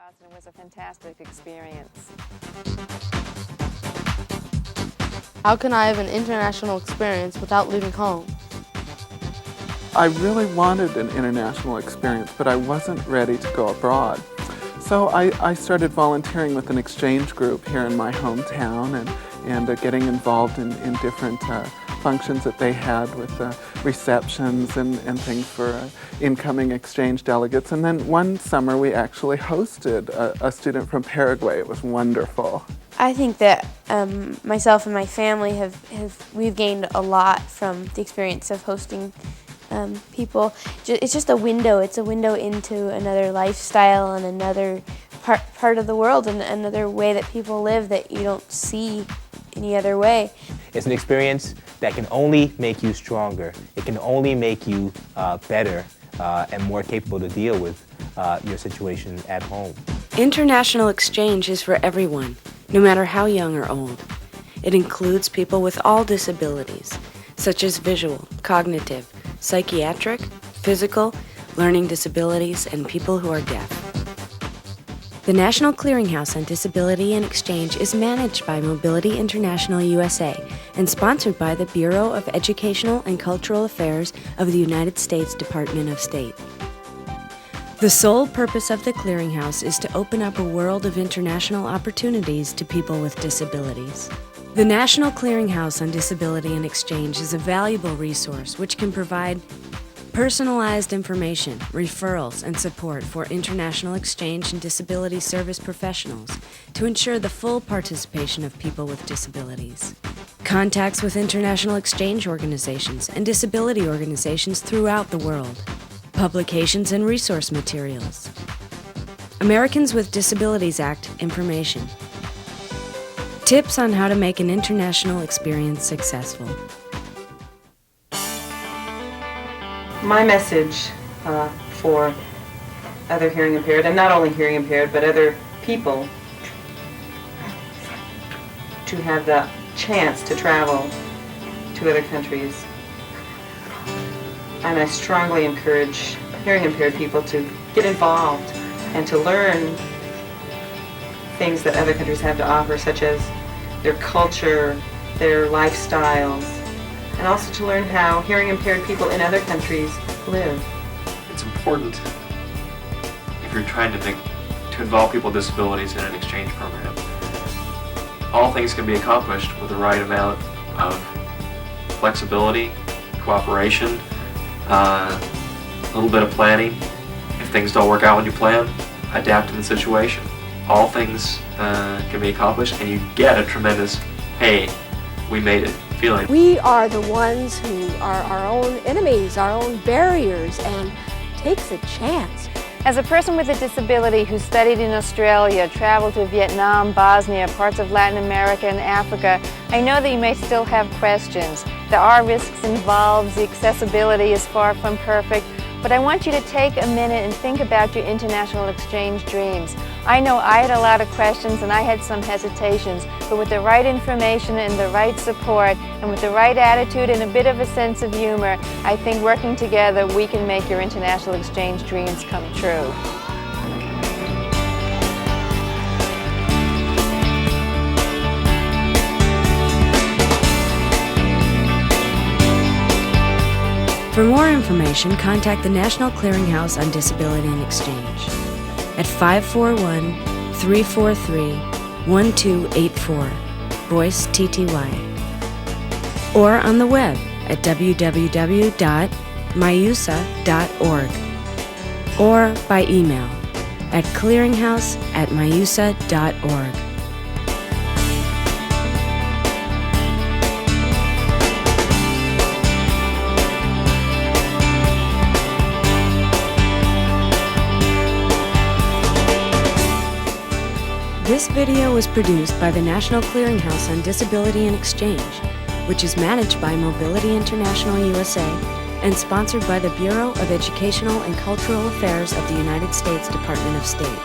us, and it was a fantastic experience. How can I have an international experience without leaving home? I really wanted an international experience, but I wasn't ready to go abroad. So I started volunteering with an exchange group here in my hometown and getting involved in different functions that they had with receptions and things for incoming exchange delegates. And then one summer we actually hosted a student from Paraguay. It was wonderful. I think that myself and my family we've gained a lot from the experience of hosting people. It's just a window. It's a window into another lifestyle and another part of the world and another way that people live that you don't see any other way. It's an experience that can only make you stronger. It can only make you better and more capable to deal with your situation at home. International exchange is for everyone, no matter how young or old. It includes people with all disabilities, such as visual, cognitive, psychiatric, physical, learning disabilities, and people who are deaf. The National Clearinghouse on Disability and Exchange is managed by Mobility International USA and sponsored by the Bureau of Educational and Cultural Affairs of the United States Department of State. The sole purpose of the Clearinghouse is to open up a world of international opportunities to people with disabilities. The National Clearinghouse on Disability and Exchange is a valuable resource which can provide personalized information, referrals, and support for international exchange and disability service professionals to ensure the full participation of people with disabilities. Contacts with international exchange organizations and disability organizations throughout the world. Publications and resource materials. Americans with Disabilities Act information. Tips on how to make an international experience successful. My message for other hearing impaired, and not only hearing impaired, but other people to have the chance to travel to other countries. And I strongly encourage hearing impaired people to get involved and to learn things that other countries have to offer, such as their culture, their lifestyles, and also to learn how hearing impaired people in other countries live. It's important if you're trying to involve people with disabilities in an exchange program. All things can be accomplished with the right amount of flexibility, cooperation, a little bit of planning. If things don't work out when you plan, adapt to the situation. All things can be accomplished, and you get a tremendous, hey, we made it feeling. We are the ones who are our own enemies, our own barriers, and takes a chance. As a person with a disability who studied in Australia, traveled to Vietnam, Bosnia, parts of Latin America and Africa, I know that you may still have questions. There are risks involved, the accessibility is far from perfect, but I want you to take a minute and think about your international exchange dreams. I know I had a lot of questions and I had some hesitations, but with the right information and the right support and with the right attitude and a bit of a sense of humor, I think working together we can make your international exchange dreams come true. For more information, contact the National Clearinghouse on Disability and Exchange at 541-343-1284, Boyce, TTY, or on the web at www.myusa.org, or by email at clearinghouse@myusa.org. This video was produced by the National Clearinghouse on Disability and Exchange, which is managed by Mobility International USA and sponsored by the Bureau of Educational and Cultural Affairs of the United States Department of State.